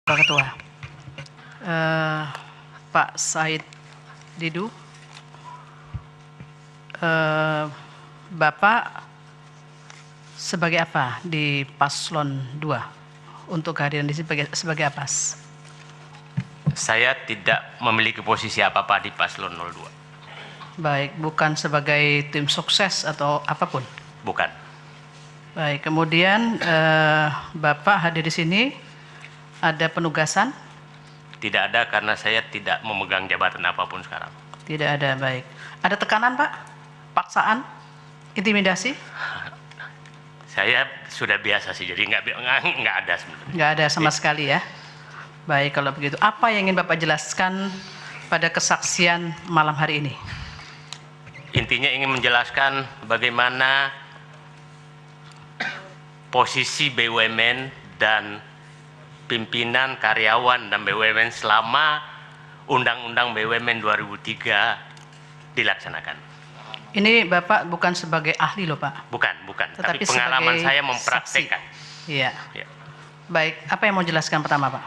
Pak Ketua. Pak Said Didu, Bapak sebagai apa di paslon 2 untuk kehadiran di sini sebagai apa? Saya tidak memiliki posisi apa-apa di paslon 02. Baik, bukan sebagai tim sukses atau apapun? Bukan. Baik, kemudian Bapak hadir di sini, ada penugasan? Tidak ada karena saya tidak memegang jabatan apapun sekarang. Tidak ada, baik. Ada tekanan Pak? Paksaan? Intimidasi? Saya sudah biasa sih, jadi nggak ada sebenarnya. Nggak ada sama sekali ya? Baik, kalau begitu. Apa yang ingin Bapak jelaskan pada kesaksian malam hari ini? Intinya ingin menjelaskan bagaimana posisi BUMN dan pimpinan karyawan dan BUMN selama Undang-Undang BUMN 2003 dilaksanakan. Ini Bapak bukan sebagai ahli loh Pak. Bukan. Tapi Tetapi pengalaman sebagai saya mempraktekkan. Iya. Ya. Baik, apa yang mau jelaskan pertama Pak?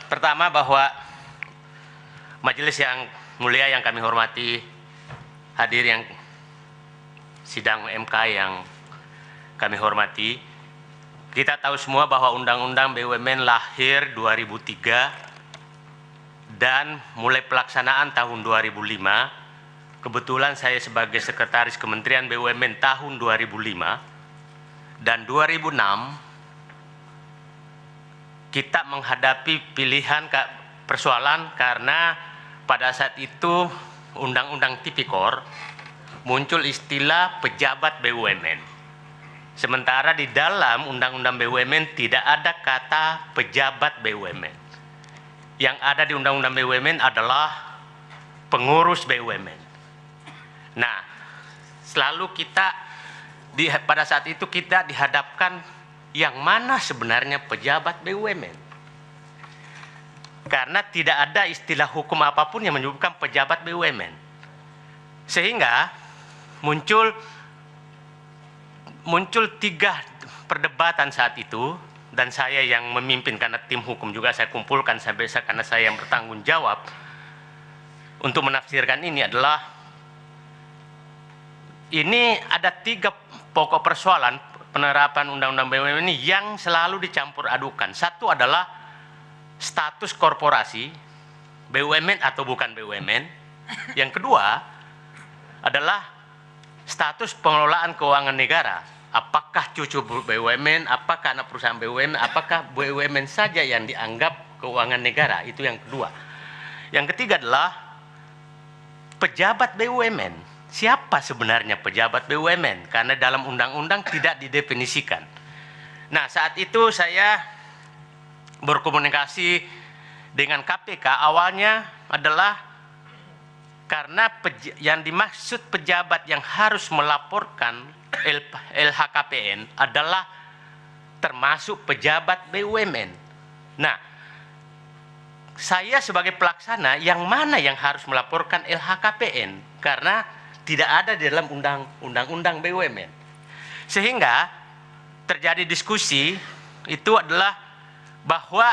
Pertama bahwa majelis yang mulia yang kami hormati, hadir yang sidang MK yang kami hormati, kita tahu semua bahwa Undang-Undang BUMN lahir 2003 dan mulai pelaksanaan tahun 2005. Kebetulan saya sebagai Sekretaris Kementerian BUMN tahun 2005 dan 2006 kita menghadapi pilihan persoalan karena pada saat itu Undang-Undang Tipikor muncul istilah pejabat BUMN. Sementara di dalam Undang-Undang BUMN tidak ada kata pejabat BUMN. Yang ada di Undang-Undang BUMN adalah pengurus BUMN. Nah, selalu pada saat itu kita dihadapkan yang mana sebenarnya pejabat BUMN. Karena tidak ada istilah hukum apapun yang menyebutkan pejabat BUMN. Sehingga muncul 3 perdebatan saat itu, dan saya yang memimpin karena tim hukum juga saya kumpulkan karena saya yang bertanggung jawab untuk menafsirkan ini adalah ini ada 3 pokok persoalan penerapan Undang-Undang BUMN ini yang selalu dicampur adukan. Satu adalah status korporasi, BUMN atau bukan BUMN. Yang kedua adalah status pengelolaan keuangan negara. Apakah cucu BUMN, apakah anak perusahaan BUMN, apakah BUMN saja yang dianggap keuangan negara. Itu yang kedua. Yang ketiga adalah pejabat BUMN. Siapa sebenarnya pejabat BUMN? Karena dalam undang-undang tidak didefinisikan. Nah, saat itu saya berkomunikasi dengan KPK awalnya adalah karena yang dimaksud pejabat yang harus melaporkan LHKPN adalah termasuk pejabat BUMN. Nah, saya sebagai pelaksana yang mana yang harus melaporkan LHKPN? Karena tidak ada di dalam undang-undang BUMN. Sehingga terjadi diskusi itu adalah bahwa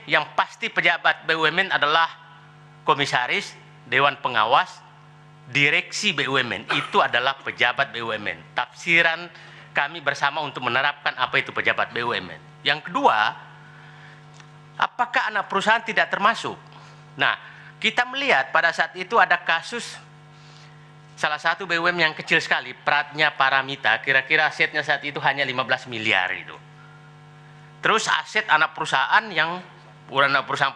yang pasti pejabat BUMN adalah komisaris, dewan pengawas, direksi BUMN. Itu adalah pejabat BUMN. Tafsiran kami bersama untuk menerapkan apa itu pejabat BUMN. Yang kedua, apakah anak perusahaan tidak termasuk? Nah, kita melihat pada saat itu ada kasus salah satu BUMN yang kecil sekali, Pratnya Paramita, kira-kira asetnya saat itu hanya 15 miliar itu. Terus aset anak perusahaan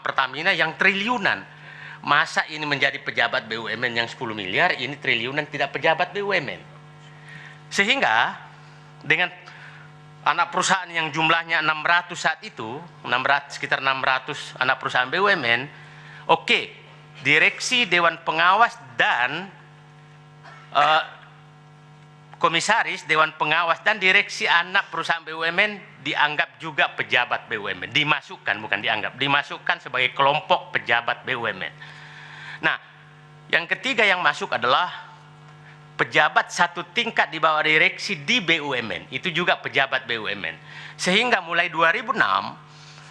Pertamina yang triliunan. Masa ini menjadi pejabat BUMN yang 10 miliar, ini triliunan tidak pejabat BUMN. Sehingga dengan anak perusahaan yang jumlahnya 600 saat itu, sekitar 600 anak perusahaan BUMN, direksi, dewan pengawas, dan komisaris, dewan pengawas, dan direksi anak perusahaan BUMN dianggap juga pejabat BUMN. Dimasukkan, bukan dianggap, dimasukkan sebagai kelompok pejabat BUMN. Nah, yang ketiga yang masuk adalah pejabat satu tingkat di bawah direksi di BUMN. Itu juga pejabat BUMN. Sehingga mulai 2006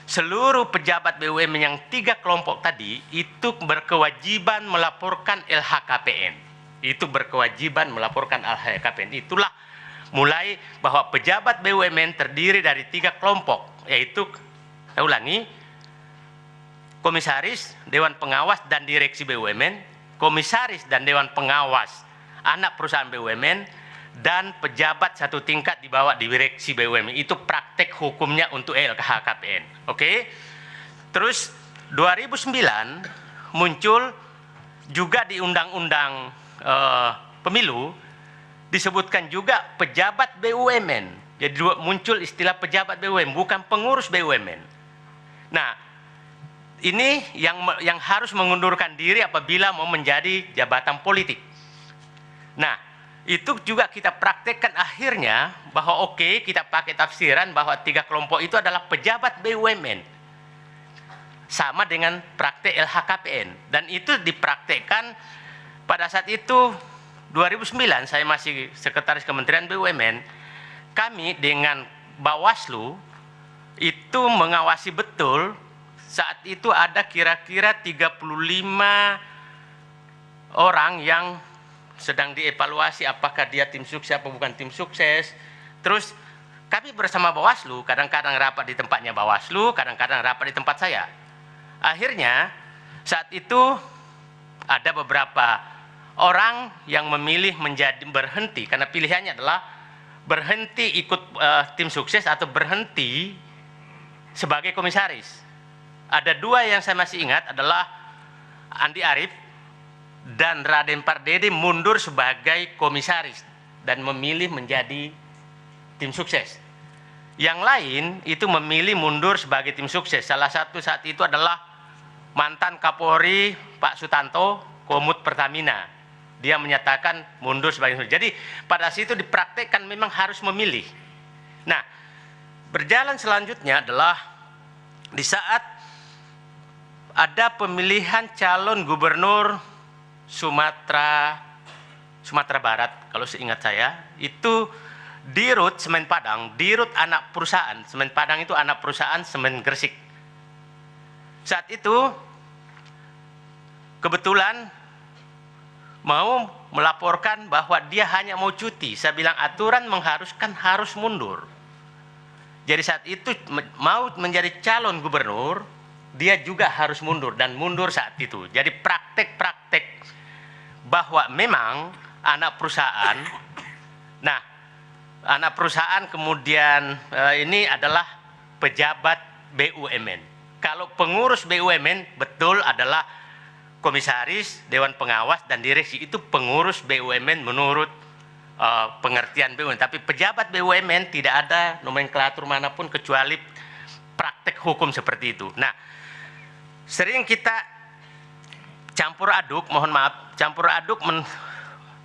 seluruh pejabat BUMN yang 3 kelompok tadi itu berkewajiban melaporkan LHKPN. Itu berkewajiban melaporkan LHKPN. Itulah mulai bahwa pejabat BUMN terdiri dari 3 kelompok, yaitu, saya ulangi, komisaris, dewan pengawas, dan direksi BUMN, komisaris dan dewan pengawas anak perusahaan BUMN, dan pejabat satu tingkat di bawah direksi BUMN. Itu praktek hukumnya untuk LHKPN. Oke. Terus 2009 muncul juga di Undang-Undang Pemilu disebutkan juga pejabat BUMN. Jadi muncul istilah pejabat BUMN, bukan pengurus BUMN. Nah, ini yang harus mengundurkan diri apabila mau menjadi jabatan politik. Nah, itu juga kita praktekkan akhirnya bahwa oke, kita pakai tafsiran bahwa 3 kelompok itu adalah pejabat BUMN. Sama dengan praktek LHKPN. Dan itu dipraktekkan pada saat itu 2009, saya masih sekretaris Kementerian BUMN, kami dengan Bawaslu itu mengawasi betul. Saat itu ada kira-kira 35 orang yang sedang dievaluasi apakah dia tim sukses atau bukan tim sukses. Terus kami bersama Bawaslu, kadang-kadang rapat di tempatnya Bawaslu, kadang-kadang rapat di tempat saya. Akhirnya saat itu ada beberapa orang yang memilih menjadi berhenti karena pilihannya adalah berhenti ikut tim sukses atau berhenti sebagai komisaris. Ada 2 yang saya masih ingat adalah Andi Arief dan Raden Pardede mundur sebagai komisaris dan memilih menjadi tim sukses. Yang lain itu memilih mundur sebagai tim sukses. Salah satu saat itu adalah mantan Kapolri Pak Sutanto, Komut Pertamina. Dia menyatakan mundur sebagai tim sukses. Jadi pada situ dipraktekkan memang harus memilih. Nah, berjalan selanjutnya adalah di saat ada pemilihan calon gubernur Sumatera Barat, kalau seingat saya, itu Dirut Semen Padang, Dirut anak perusahaan, Semen Padang itu anak perusahaan Semen Gresik. Saat itu kebetulan mau melaporkan bahwa dia hanya mau cuti. Saya bilang aturan mengharuskan harus mundur. Jadi saat itu mau menjadi calon gubernur, dia juga harus mundur dan mundur saat itu. Jadi praktek-praktek bahwa memang anak perusahaan, nah anak perusahaan kemudian ini adalah pejabat BUMN. Kalau pengurus BUMN betul adalah komisaris, dewan pengawas, dan direksi, itu pengurus BUMN menurut pengertian BUMN. Tapi pejabat BUMN tidak ada nomenklatur manapun kecuali praktek hukum seperti itu. Nah, sering kita campur aduk, mohon maaf, campur aduk,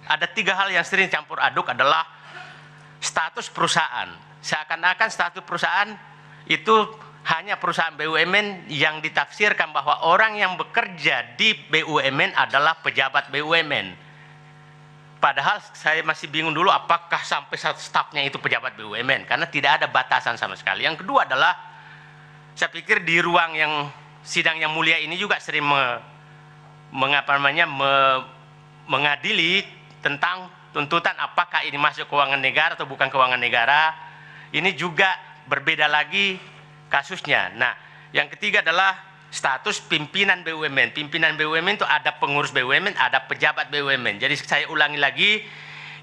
ada 3 hal yang sering campur aduk adalah status perusahaan. Seakan-akan status perusahaan itu hanya perusahaan BUMN yang ditafsirkan bahwa orang yang bekerja di BUMN adalah pejabat BUMN. Padahal saya masih bingung dulu apakah sampai stafnya itu pejabat BUMN, karena tidak ada batasan sama sekali. Yang kedua adalah, saya pikir di ruang yang sidang yang mulia ini juga sering mengadili tentang tuntutan apakah ini masuk keuangan negara atau bukan keuangan negara. Ini juga berbeda lagi kasusnya. Nah, yang ketiga adalah status pimpinan BUMN. Pimpinan BUMN itu ada pengurus BUMN, ada pejabat BUMN. Jadi saya ulangi lagi,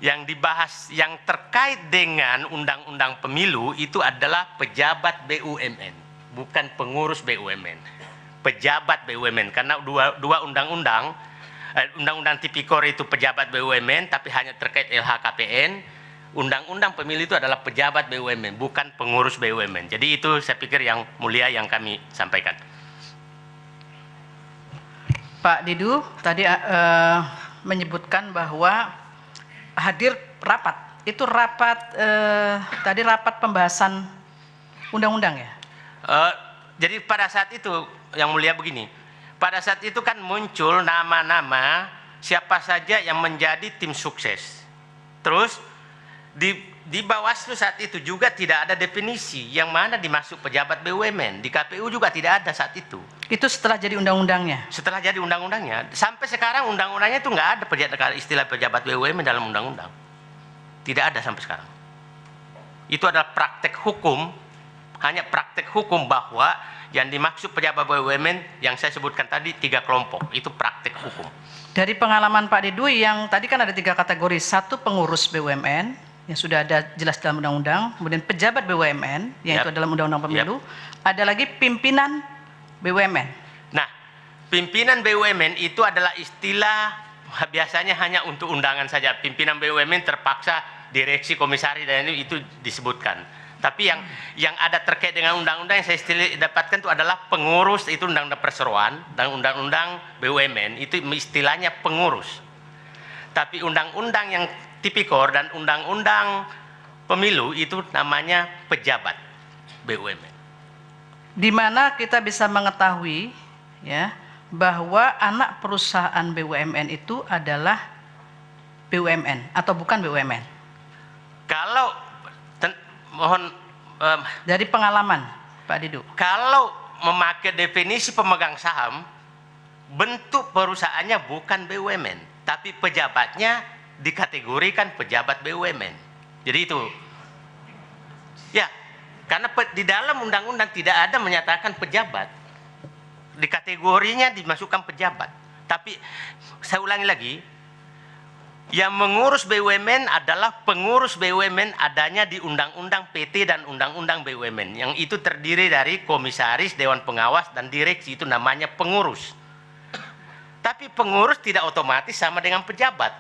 yang dibahas yang terkait dengan undang-undang pemilu itu adalah pejabat BUMN, bukan pengurus BUMN. Pejabat BUMN, karena dua undang-undang, undang-undang tipikor itu pejabat BUMN, tapi hanya terkait LHKPN. Undang-undang pemilu itu adalah pejabat BUMN, bukan pengurus BUMN. Jadi itu saya pikir yang mulia yang kami sampaikan. Pak Didu tadi menyebutkan bahwa hadir rapat. Itu rapat tadi rapat pembahasan undang-undang ya? Jadi pada saat itu yang mulia begini, pada saat itu kan muncul nama-nama siapa saja yang menjadi tim sukses. Terus di Bawaslu saat itu juga tidak ada definisi yang mana dimaksud pejabat BUMN. Di KPU juga tidak ada saat itu. Itu setelah jadi undang-undangnya. Setelah jadi undang-undangnya, sampai sekarang undang-undangnya itu nggak ada istilah pejabat BUMN dalam undang-undang. Tidak ada sampai sekarang. Itu adalah praktek hukum, hanya praktek hukum bahwa yang dimaksud pejabat BUMN yang saya sebutkan tadi 3 kelompok, itu praktek hukum. Dari pengalaman Pak Didwi yang tadi kan ada 3 kategori, 1 pengurus BUMN yang sudah ada jelas dalam undang-undang, kemudian pejabat BUMN yang itu dalam undang-undang pemilu, ada lagi pimpinan BUMN. Nah, pimpinan BUMN itu adalah istilah biasanya hanya untuk undangan saja. Pimpinan BUMN terpaksa direksi, komisaris dan itu disebutkan. Tapi yang ada terkait dengan undang-undang yang saya dapatkan itu adalah pengurus, itu undang-undang perseroan dan undang-undang BUMN itu istilahnya pengurus. Tapi undang-undang yang tipikor dan undang-undang pemilu itu namanya pejabat BUMN. Di mana kita bisa mengetahui ya bahwa anak perusahaan BUMN itu adalah BUMN atau bukan BUMN. Kalau mohon dari pengalaman Pak Didu, kalau memakai definisi pemegang saham, bentuk perusahaannya bukan BUMN, tapi pejabatnya dikategorikan pejabat BUMN. Jadi itu ya, karena di dalam undang-undang tidak ada menyatakan pejabat, di kategorinya dimasukkan pejabat. Tapi saya ulangi lagi, yang mengurus BUMN adalah pengurus BUMN adanya di Undang-Undang PT dan Undang-Undang BUMN, yang itu terdiri dari komisaris, dewan pengawas, dan direksi, itu namanya pengurus. Tapi pengurus tidak otomatis sama dengan pejabat,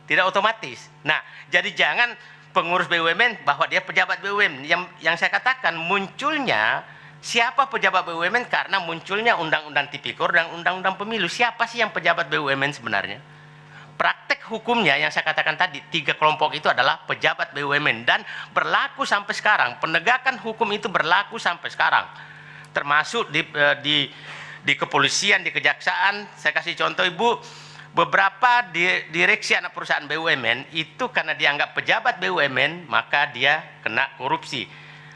tidak otomatis. Nah, jadi jangan pengurus BUMN bahwa dia pejabat BUMN. Yang saya katakan munculnya siapa pejabat BUMN karena munculnya Undang-Undang Tipikor dan Undang-Undang Pemilu. Siapa sih yang pejabat BUMN sebenarnya? Praktek hukumnya yang saya katakan tadi, 3 kelompok itu adalah pejabat BUMN dan berlaku sampai sekarang. Penegakan hukum itu berlaku sampai sekarang, termasuk di kepolisian, di kejaksaan. Saya kasih contoh, Ibu, beberapa direksi anak perusahaan BUMN itu karena dianggap pejabat BUMN maka dia kena korupsi.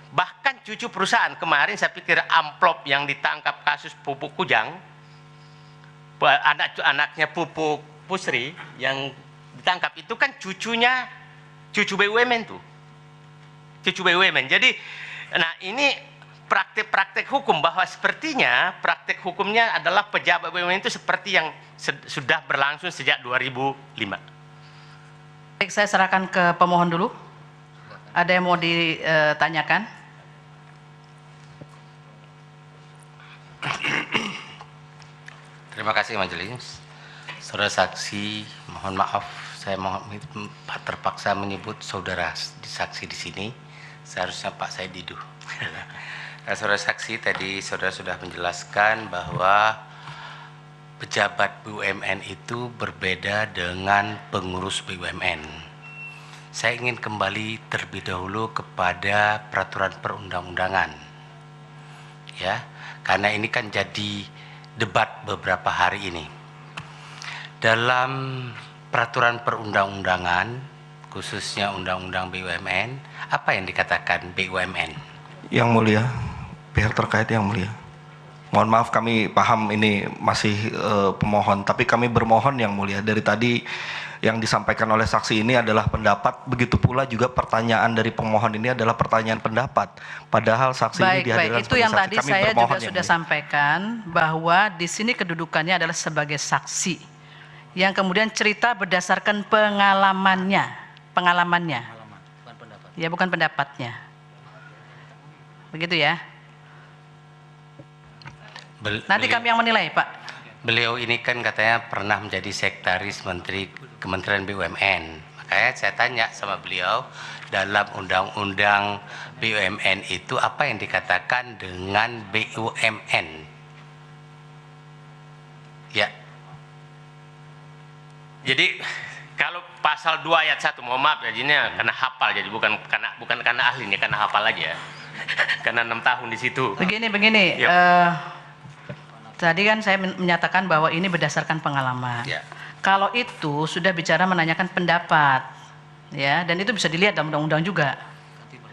Bahkan cucu perusahaan kemarin saya pikir amplop yang ditangkap kasus Pupuk Kujang, anaknya Pupuk Pusri yang ditangkap itu kan cucu BUMN tuh, cucu BUMN. Jadi, nah ini praktek-praktek hukum bahwa sepertinya praktek hukumnya adalah pejabat BUMN itu seperti yang sudah berlangsung sejak 2005. Baik, saya serahkan ke pemohon dulu. Ada yang mau ditanyakan? Terima kasih majelis. Saudara saksi, mohon maaf, saya terpaksa menyebut saudara saksi di sini. Seharusnya Pak Said Didu. Nah, saudara saksi, tadi saudara sudah menjelaskan bahwa pejabat BUMN itu berbeda dengan pengurus BUMN. Saya ingin kembali terlebih dahulu kepada peraturan perundang-undangan, ya, karena ini kan jadi debat beberapa hari ini. Dalam peraturan perundang-undangan, khususnya Undang-Undang BUMN, apa yang dikatakan BUMN? Yang mulia, pihak terkait yang mulia. Mohon maaf, kami paham ini masih pemohon, tapi kami bermohon yang mulia, dari tadi yang disampaikan oleh saksi ini adalah pendapat, begitu pula juga pertanyaan dari pemohon ini adalah pertanyaan pendapat. Padahal saksi ini dihadirkan itu sebagai yang saksi. tadi Kami saya bermohon juga sudah sampaikan bahwa di sini kedudukannya adalah sebagai saksi yang kemudian cerita berdasarkan pengalamannya, ya bukan pendapatnya, begitu ya. Nanti kami yang menilai, Pak. Beliau ini kan katanya pernah menjadi sekretaris Menteri Kementerian BUMN. Makanya saya tanya sama beliau, dalam Undang-Undang BUMN itu apa yang dikatakan dengan BUMN? Ya. Jadi kalau pasal 2 ayat 1, mohon maaf ya, ini karena hafal, jadi bukan karena ahli, ini karena hafal aja. Karena 6 tahun di situ. Begini, tadi kan saya menyatakan bahwa ini berdasarkan pengalaman. Ya. Kalau itu sudah bicara menanyakan pendapat, ya, dan itu bisa dilihat dalam undang-undang juga.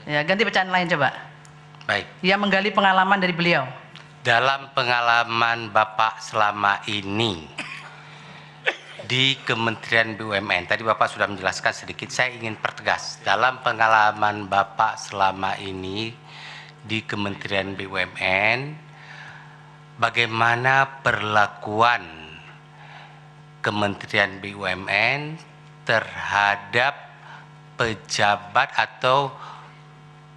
Ya, ganti bacaan lain coba. Baik. Yang menggali pengalaman dari beliau. Dalam pengalaman Bapak selama ini di Kementerian BUMN, tadi Bapak sudah menjelaskan sedikit, saya ingin pertegas. Dalam pengalaman Bapak selama ini di Kementerian BUMN, bagaimana perlakuan Kementerian BUMN terhadap pejabat atau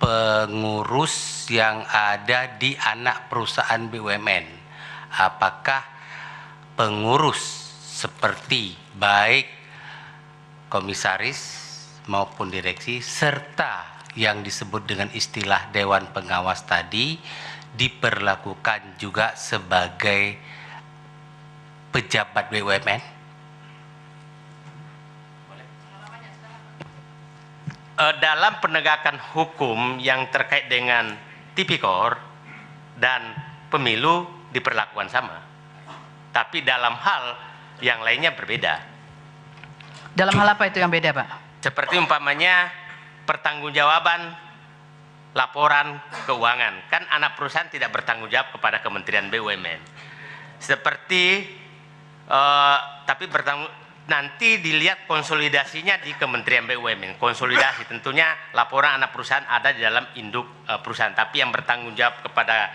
pengurus yang ada di anak perusahaan BUMN? Apakah pengurus seperti baik komisaris maupun direksi serta yang disebut dengan istilah Dewan Pengawas tadi diperlakukan juga sebagai pejabat BUMN? Dalam penegakan hukum yang terkait dengan tipikor dan pemilu diperlakukan sama, tapi dalam hal yang lainnya berbeda. Dalam hal apa itu yang beda, Pak? Seperti umpamanya pertanggungjawaban laporan keuangan, kan anak perusahaan tidak bertanggung jawab kepada Kementerian BUMN. Seperti tapi nanti dilihat konsolidasinya di Kementerian BUMN. Konsolidasi tentunya laporan anak perusahaan ada di dalam induk perusahaan, tapi yang bertanggung jawab kepada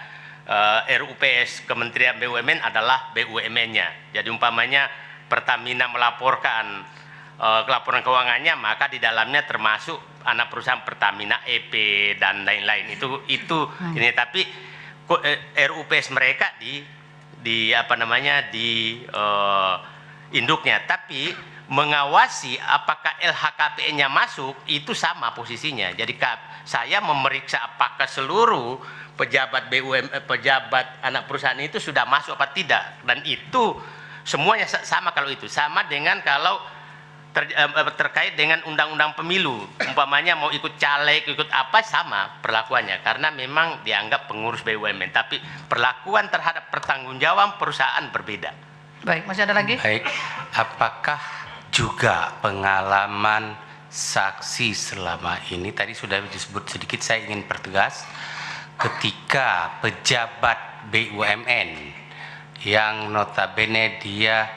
RUPS Kementerian BUMN adalah BUMN-nya. Jadi umpamanya Pertamina melaporkan laporan keuangannya, maka di dalamnya termasuk anak perusahaan Pertamina EP dan lain-lain. Itu ini, tapi RUPS mereka di apa namanya di induknya, tapi mengawasi apakah LHKPN-nya masuk itu sama posisinya. Jadi saya memeriksa apakah seluruh pejabat pejabat anak perusahaan itu sudah masuk apa tidak, dan itu semuanya sama. Kalau itu sama dengan kalau terkait dengan undang-undang pemilu, umpamanya mau ikut caleg, ikut apa, sama perlakuannya karena memang dianggap pengurus BUMN, tapi perlakuan terhadap pertanggungjawaban perusahaan berbeda. Baik, masih ada lagi? Baik, apakah juga pengalaman saksi selama ini, tadi sudah disebut sedikit, saya ingin pertegas, ketika pejabat BUMN yang notabene dia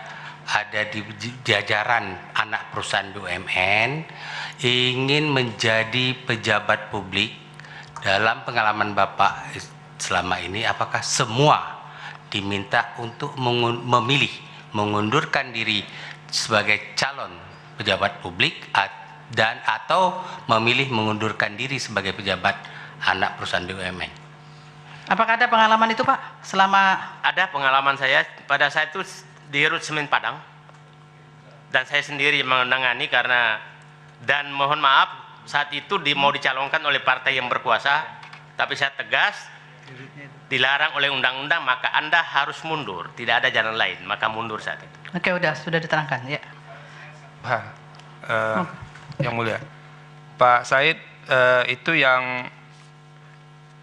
ada di jajaran anak perusahaan BUMN ingin menjadi pejabat publik, dalam pengalaman Bapak selama ini apakah semua diminta untuk memilih mengundurkan diri sebagai calon pejabat publik dan atau memilih mengundurkan diri sebagai pejabat anak perusahaan BUMN? Apakah ada pengalaman itu, Pak? Selama Ada pengalaman saya pada saat itu di Rut Semen Padang, dan saya sendiri menangani karena, dan mohon maaf saat itu mau dicalonkan oleh partai yang berkuasa, tapi saya tegas dilarang oleh undang-undang, maka Anda harus mundur, tidak ada jalan lain, maka mundur saat itu. Oke, sudah diterangkan ya. Pak, Yang Mulia, Pak Said, itu yang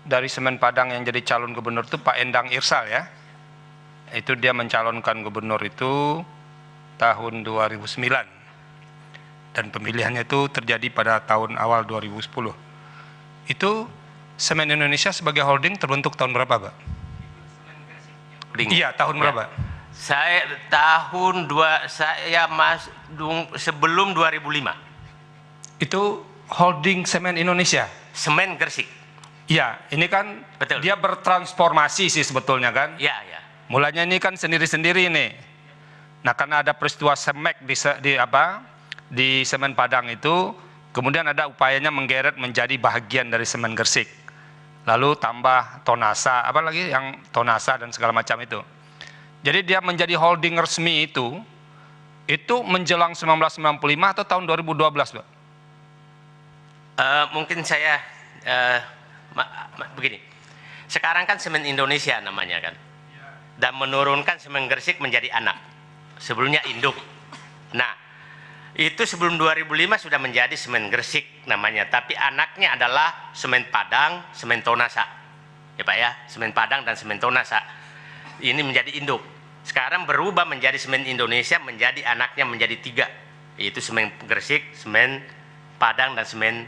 dari Semen Padang yang jadi calon gubernur itu Pak Endang Irsal ya. Itu dia mencalonkan gubernur itu tahun 2009 dan pemilihannya itu terjadi pada tahun awal 2010. Itu Semen Indonesia sebagai holding terbentuk tahun berapa, Pak? Iya, tahun berapa? Saya sebelum 2005. Itu holding Semen Indonesia. Semen Gresik. Iya, ini kan Betul. dia bertransformasi sih sebetulnya kan. Ya. Mulanya ini kan sendiri-sendiri nih. Nah, karena ada peristiwa Semek di Semen Padang itu, kemudian ada upayanya menggeret menjadi bagian dari Semen Gresik. Lalu tambah Tonasa, apa lagi yang Tonasa dan segala macam itu. Jadi dia menjadi holding resmi itu menjelang 1995 atau tahun 2012, Pak? Mungkin saya begini. Sekarang kan Semen Indonesia namanya kan. Dan menurunkan Semen Gresik menjadi anak. Sebelumnya induk. Nah, itu sebelum 2005 sudah menjadi Semen Gresik namanya, tapi anaknya adalah Semen Padang, Semen Tonasa. Ya Pak ya, Semen Padang dan Semen Tonasa. Ini menjadi induk. Sekarang berubah menjadi Semen Indonesia, menjadi anaknya menjadi 3, yaitu Semen Gresik, Semen Padang dan semen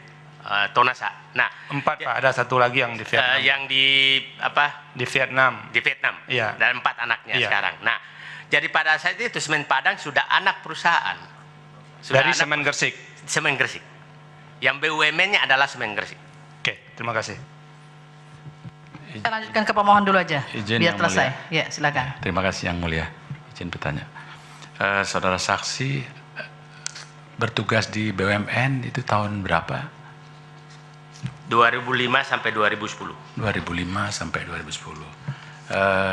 Tonasa. Nah, 4 Pak, ada satu lagi yang di Vietnam. yang di apa? Di Vietnam. Di Vietnam. Iya. Dan 4 anaknya Iya. sekarang. Nah, jadi pada saat itu semen Padang sudah anak perusahaan. Dari semen Gresik. Semen Gresik. Yang BUMN-nya adalah semen Gresik. Oke, terima kasih. Kita lanjutkan ke pemohon dulu aja, Izin biar Yang selesai. Mulia. Ya, silakan. Terima kasih Yang Mulia. Izin bertanya. Saudara saksi bertugas di BUMN itu tahun berapa? 2005 sampai 2010. 2005 sampai 2010.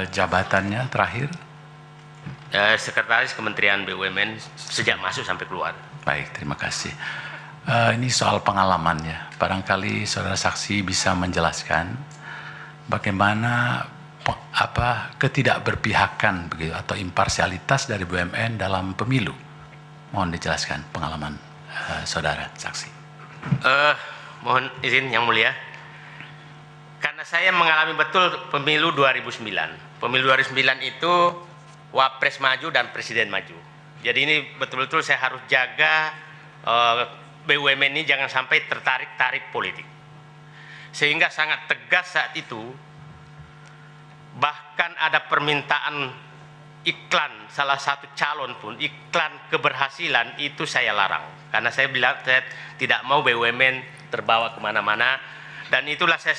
Jabatannya terakhir? Sekretaris Kementerian BUMN sejak masuk sampai keluar. Baik, terima kasih. Ini soal pengalamannya. Barangkali saudara saksi bisa menjelaskan bagaimana ketidakberpihakan begitu atau imparsialitas dari BUMN dalam pemilu. Mohon dijelaskan pengalaman saudara saksi. Mohon izin Yang Mulia. Karena saya mengalami betul pemilu 2009. Pemilu 2009 itu Wapres maju dan Presiden maju. Jadi ini betul-betul saya harus jaga BUMN ini jangan sampai tertarik-tarik politik. Sehingga sangat tegas saat itu, bahkan ada permintaan iklan salah satu calon pun, iklan keberhasilan itu saya larang. Karena saya bilang saya tidak mau BUMN terbawa kemana-mana. Dan itulah saya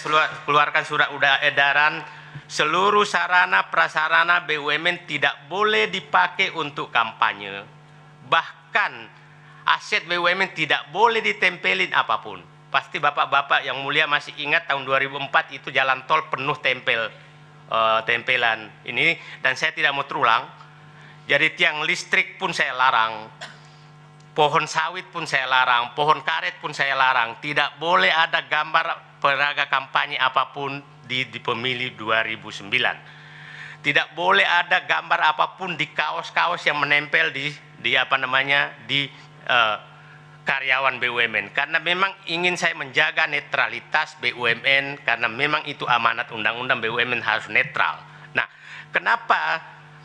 keluarkan surat edaran, seluruh sarana prasarana BUMN tidak boleh dipakai untuk kampanye. Bahkan aset BUMN tidak boleh ditempelin apapun. Pasti bapak-bapak yang mulia masih ingat tahun 2004 itu jalan tol penuh tempelan ini, dan saya tidak mau terulang. Jadi tiang listrik pun saya larang, pohon sawit pun saya larang, pohon karet pun saya larang. Tidak boleh ada gambar peraga kampanye apapun di pemilu 2009. Tidak boleh ada gambar apapun di kaos-kaos yang menempel di karyawan BUMN, karena memang ingin saya menjaga netralitas BUMN, karena memang itu amanat undang-undang BUMN harus netral. Nah, kenapa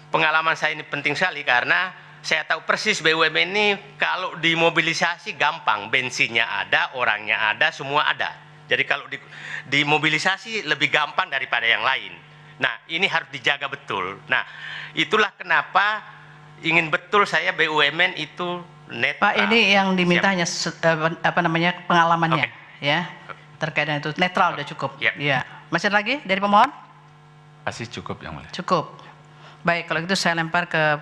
pengalaman saya ini penting sekali? Karena saya tahu persis BUMN ini kalau dimobilisasi gampang, bensinnya ada, orangnya ada, semua ada. Jadi kalau dimobilisasi lebih gampang daripada yang lain. Nah, ini harus dijaga betul. Nah, itulah kenapa ingin betul saya BUMN itu netral. Pak, ini yang diminta hanya pengalamannya, Oke. ya, terkait dengan itu netral udah cukup. Yep. Ya, masih ada lagi dari pemohon? Masih cukup Yang Mulia. Cukup. Baik, kalau gitu saya lempar ke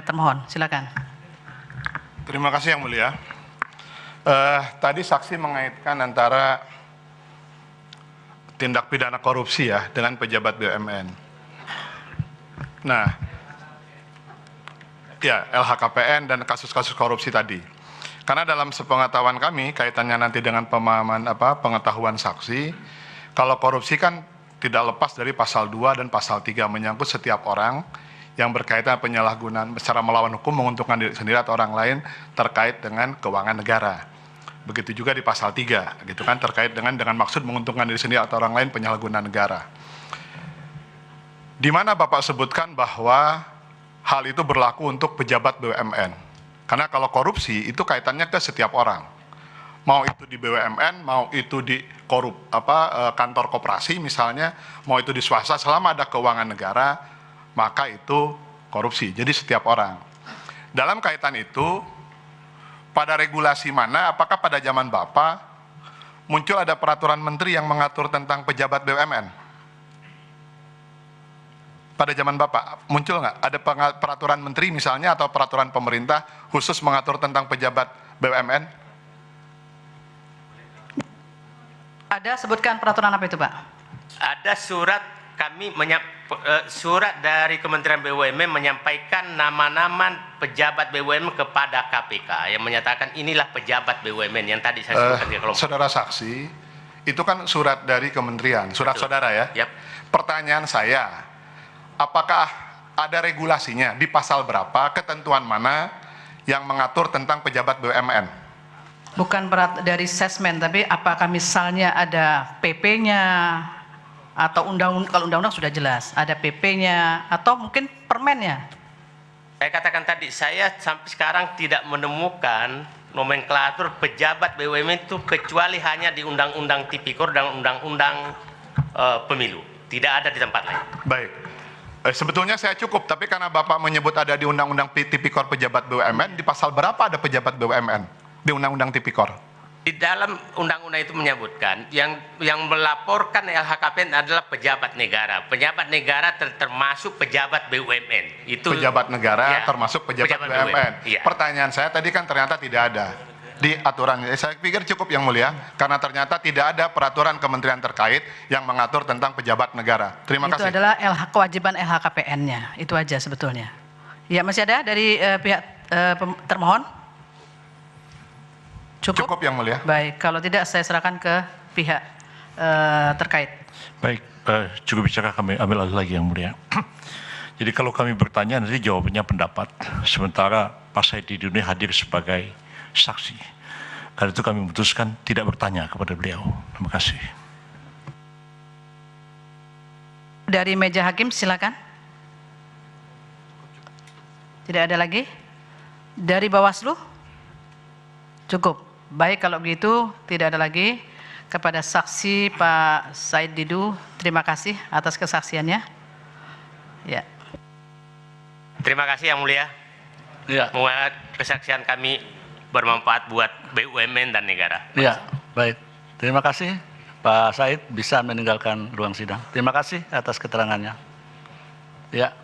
termohon. Silakan. Terima kasih Yang Mulia. Tadi saksi mengaitkan antara tindak pidana korupsi ya dengan pejabat BUMN. Nah, ya LHKPN dan kasus-kasus korupsi tadi. Karena dalam sepengetahuan kami kaitannya nanti dengan pemahaman pengetahuan saksi, kalau korupsi kan tidak lepas dari pasal 2 dan pasal 3 menyangkut setiap orang yang berkaitan penyalahgunaan secara melawan hukum menguntungkan diri sendiri atau orang lain terkait dengan keuangan negara. Begitu juga di pasal 3 gitu kan, terkait dengan maksud menguntungkan diri sendiri atau orang lain penyalahgunaan negara. Di mana Bapak sebutkan bahwa hal itu berlaku untuk pejabat BUMN. Karena kalau korupsi itu kaitannya ke setiap orang. Mau itu di BUMN, mau itu di kantor koperasi misalnya, mau itu di swasta, selama ada keuangan negara, maka itu korupsi. Jadi setiap orang. Dalam kaitan itu, pada regulasi mana, apakah pada zaman Bapak muncul ada peraturan menteri yang mengatur tentang pejabat BUMN? Pada zaman Bapak muncul nggak ada peraturan menteri misalnya atau peraturan pemerintah khusus mengatur tentang pejabat BUMN? Ada sebutkan peraturan apa itu, Pak? Ada surat surat dari Kementerian BUMN menyampaikan nama-nama pejabat BUMN kepada KPK yang menyatakan inilah pejabat BUMN yang tadi saya sebutkan di kelompok. Saudara saksi, itu kan surat dari kementerian, surat Betul. saudara ya. Yap. Pertanyaan saya, apakah ada regulasinya di pasal berapa, ketentuan mana yang mengatur tentang pejabat BUMN? Bukan dari sesmen, tapi apakah misalnya ada PP-nya atau kalau undang-undang sudah jelas, ada PP-nya atau mungkin permennya? Saya katakan tadi, saya sampai sekarang tidak menemukan nomenklatur pejabat BUMN itu kecuali hanya di Undang-Undang Tipikor dan Undang-Undang Pemilu. Tidak ada di tempat lain. Baik. Sebetulnya saya cukup, tapi karena Bapak menyebut ada di Undang-Undang Tipikor pejabat BUMN, di pasal berapa ada pejabat BUMN di Undang-Undang Tipikor? Di dalam undang-undang itu menyebutkan yang melaporkan LHKPN adalah pejabat negara. Pejabat negara termasuk pejabat BUMN. Itu Pejabat negara ya, termasuk pejabat BUMN. Iya. Pertanyaan saya tadi kan ternyata tidak ada di aturan. Saya pikir cukup Yang Mulia, karena ternyata tidak ada peraturan kementerian terkait yang mengatur tentang pejabat negara. Terima Itu kasih. adalah kewajiban LHKPN-nya. Itu aja sebetulnya. Ya, masih ada dari pihak termohon? Cukup Yang Mulia. Baik, kalau tidak saya serahkan ke pihak terkait. Baik, cukup bicara kami ambil alih lagi Yang Mulia. Jadi kalau kami bertanya nanti jawabannya pendapat. Sementara Pak Said Didu ini hadir sebagai saksi. Karena itu kami memutuskan tidak bertanya kepada beliau. Terima kasih. Dari meja hakim silakan. Tidak ada lagi? Dari Bawaslu? Cukup. Baik, kalau begitu tidak ada lagi. Kepada saksi Pak Said Didu, terima kasih atas kesaksiannya. Ya. Terima kasih Yang Mulia. Ya, Semoga kesaksian kami bermanfaat buat BUMN dan negara. ya, baik. Terima kasih Pak Said bisa meninggalkan ruang sidang. Terima kasih atas keterangannya. Ya.